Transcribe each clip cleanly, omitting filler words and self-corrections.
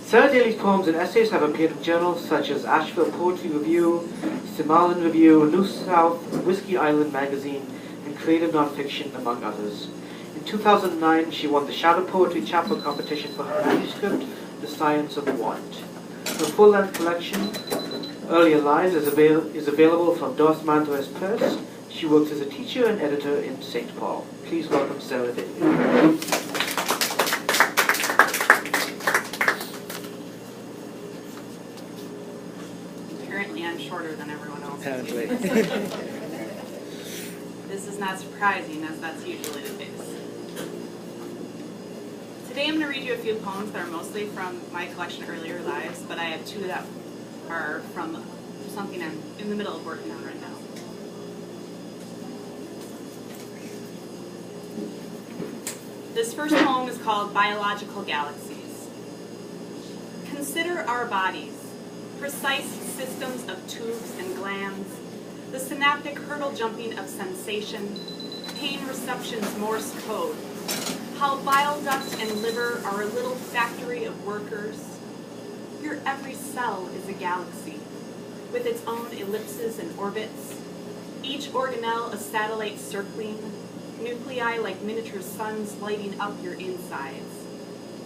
Sara Dailey's poems and essays have appeared in journals such as Asheville Poetry Review, Cimarron Review, New South, Whiskey Island Magazine, and Creative Nonfiction, among others. In 2009, she won the Shadow Poetry Chapbook competition for her manuscript, The Science of Want. Her full-length collection, Earlier Lives, is available from Madres Press. She works as a teacher and editor in St. Paul. Please welcome Sara Dailey. Apparently I'm shorter than everyone else. Apparently. This is not surprising, as that's usually the case. Today I'm going to read you a few poems that are mostly from my collection Earlier Lives, but I have two that are from something I'm in the middle of working on right now. This first poem is called Biological Galaxies. Consider our bodies, precise systems of tubes and glands, the synaptic hurdle jumping of sensation, pain reception's Morse code, how bile duct and liver are a little factory of workers. Your every cell is a galaxy, with its own ellipses and orbits, each organelle a satellite circling, nuclei like miniature suns lighting up your insides.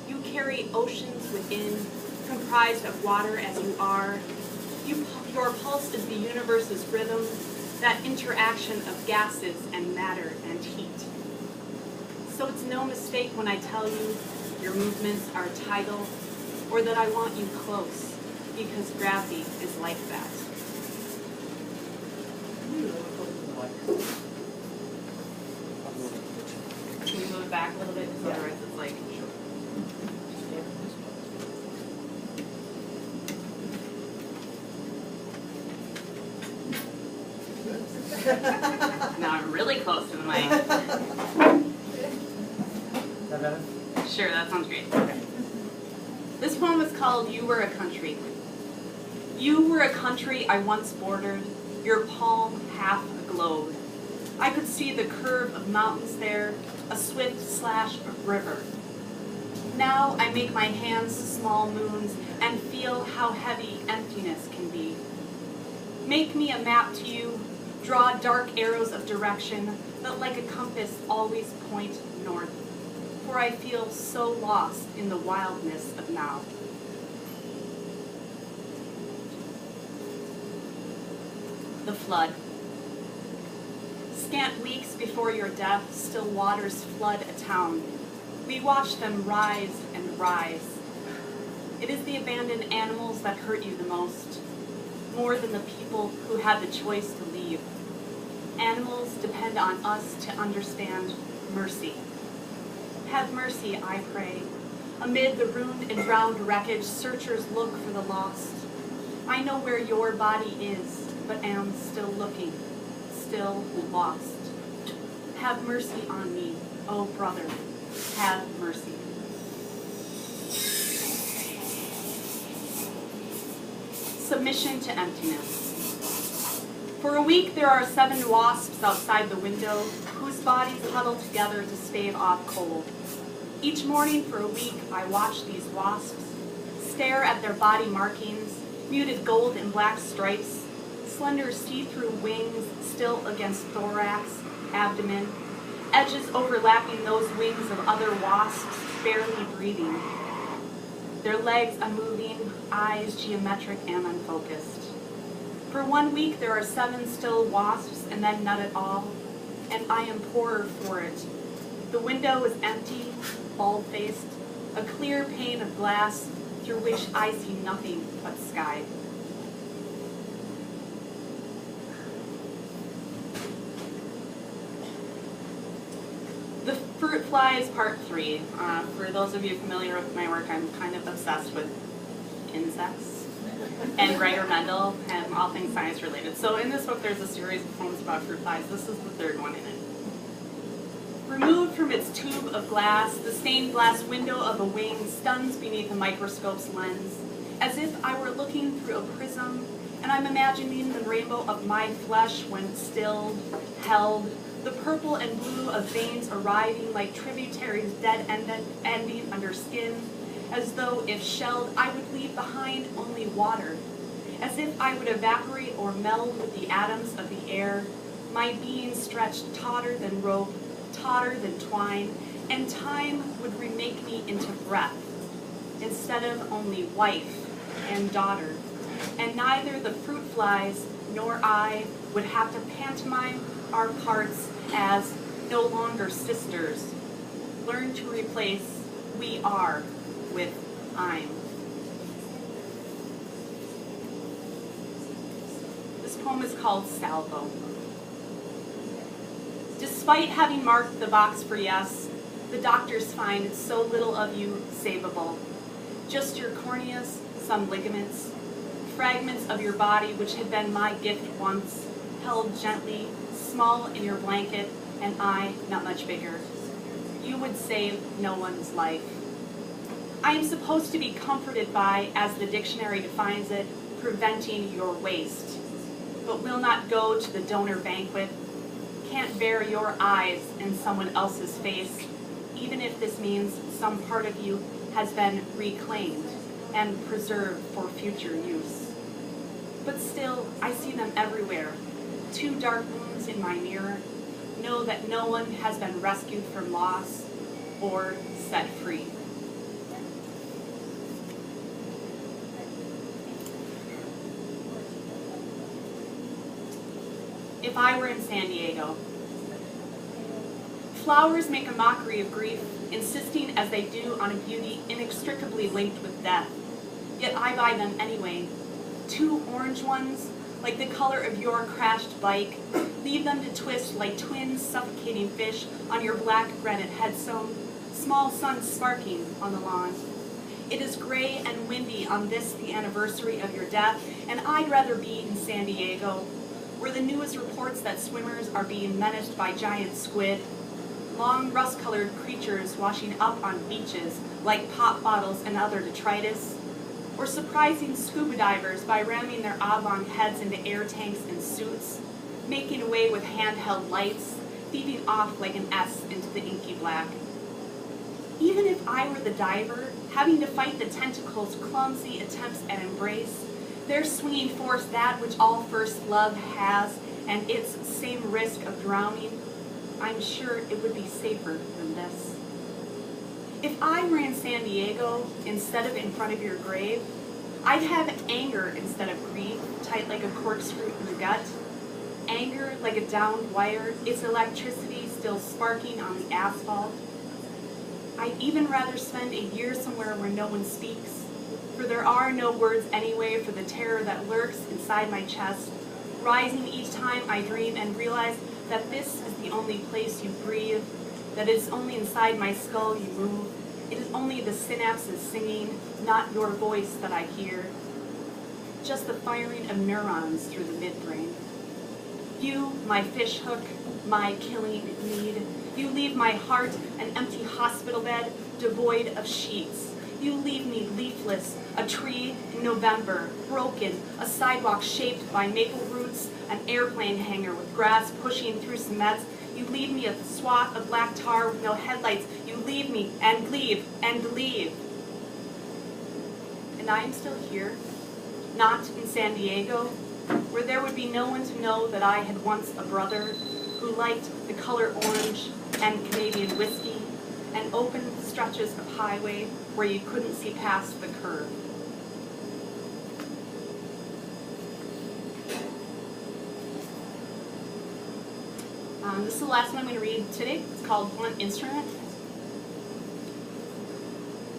You carry oceans within, comprised of water as you are. Your pulse is the universe's rhythm, that interaction of gases and matter and heat. So it's no mistake when I tell you your movements are tidal, or that I want you close, because gravity is like that. Can we move it back a little bit? Because otherwise it's like... Now I'm really close to the mic. Is that better? Sure, that sounds great. Okay. This poem is called You Were a Country. You were a country I once bordered, your palm half a globe. I could see the curve of mountains there, a swift slash of river. Now I make my hands small moons and feel how heavy emptiness can be. Make me a map to you, draw dark arrows of direction that like a compass always point north, for I feel so lost in the wildness of now. The flood. Scant weeks before your death, still waters flood a town. We watch them rise and rise. It is the abandoned animals that hurt you the most, more than the people who had the choice to leave. Animals depend on us to understand mercy. Have mercy, I pray. Amid the ruined and drowned wreckage, searchers look for the lost. I know where your body is, but am still looking, still lost. Have mercy on me, oh brother, have mercy. Submission to emptiness. For a week there are 7 wasps outside the window, whose bodies huddle together to stave off cold. Each morning for a week I watch these wasps, stare at their body markings, muted gold and black stripes, slender see-through wings still against thorax, abdomen, edges overlapping those wings of other wasps, barely breathing. Their legs unmoving, eyes geometric and unfocused. For 1 week there are 7 still wasps and then none at all, and I am poorer for it. The window is empty, bald-faced, a clear pane of glass through which I see nothing but sky. The Fruit Flies, Part 3. For those of you familiar with my work, I'm kind of obsessed with insects and Gregor Mendel and all things science related. So in this book there's a series of poems about fruit flies. This is the 3rd one in it. Removed from its tube of glass, the stained glass window of a wing stuns beneath a microscope's lens, as if I were looking through a prism, and I'm imagining the rainbow of my flesh when stilled, held, the purple and blue of veins arriving like tributaries dead ending under skin, as though if shelled I would leave behind only water, as if I would evaporate or meld with the atoms of the air, my being stretched tauter than rope, tauter than twine, and time would remake me into breath, instead of only wife and daughter, and neither the fruit flies nor I would have to pantomime our parts as no longer sisters. Learn to replace we are with I'm. This poem is called Salvo. Despite having marked the box for yes, the doctors find so little of you savable. Just your corneas, some ligaments, fragments of your body which had been my gift once, held gently, small in your blanket, and I not much bigger. You would save no one's life. I am supposed to be comforted by, as the dictionary defines it, preventing your waste, but will not go to the donor banquet, can't bear your eyes in someone else's face, even if this means some part of you has been reclaimed and preserved for future use. But still, I see them everywhere. 2 dark wounds in my mirror. Know that no one has been rescued from loss or set free. If I were in San Diego. Flowers make a mockery of grief, insisting as they do on a beauty inextricably linked with death. Yet I buy them anyway. 2 orange ones, like the color of your crashed bike, leave them to twist like twin suffocating fish on your black granite headstone, small sun sparking on the lawn. It is gray and windy on this, the anniversary of your death, and I'd rather be in San Diego, where the newest reports that swimmers are being menaced by giant squid, long rust-colored creatures washing up on beaches like pop bottles and other detritus, or surprising scuba divers by ramming their oblong heads into air tanks and suits, making away with handheld lights, thieving off like an S into the inky black. Even if I were the diver, having to fight the tentacles' clumsy attempts at embrace, their swinging force that which all first love has, and its same risk of drowning, I'm sure it would be safer than this. If I were in San Diego instead of in front of your grave, I'd have anger instead of grief, tight like a corkscrew in the gut. Anger like a downed wire, its electricity still sparking on the asphalt. I'd even rather spend a year somewhere where no one speaks, for there are no words anyway for the terror that lurks inside my chest, rising each time I dream and realize that this is the only place you breathe, that it is only inside my skull you move. It is only the synapses singing, not your voice that I hear. Just the firing of neurons through the midbrain. You, my fishhook, my killing need. You leave my heart an empty hospital bed, devoid of sheets. You leave me leafless, a tree in November, broken, a sidewalk shaped by maple roots, an airplane hangar with grass pushing through cement. You leave me a swath of black tar with no headlights. You leave me and leave and leave. And I am still here, not in San Diego, where there would be no one to know that I had once a brother who liked the color orange and Canadian whiskey and open stretches of highway where you couldn't see past the curve. This is the last one I'm going to read today. It's called Blunt Instrument.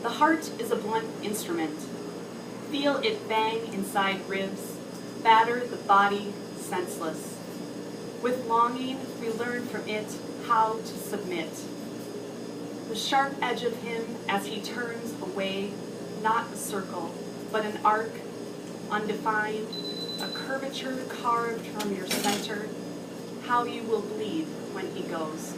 The heart is a blunt instrument. Feel it bang inside ribs, batter the body senseless. With longing, we learn from it how to submit. The sharp edge of him as he turns away, not a circle, but an arc, undefined, a curvature carved from your center, how you will bleed when he goes.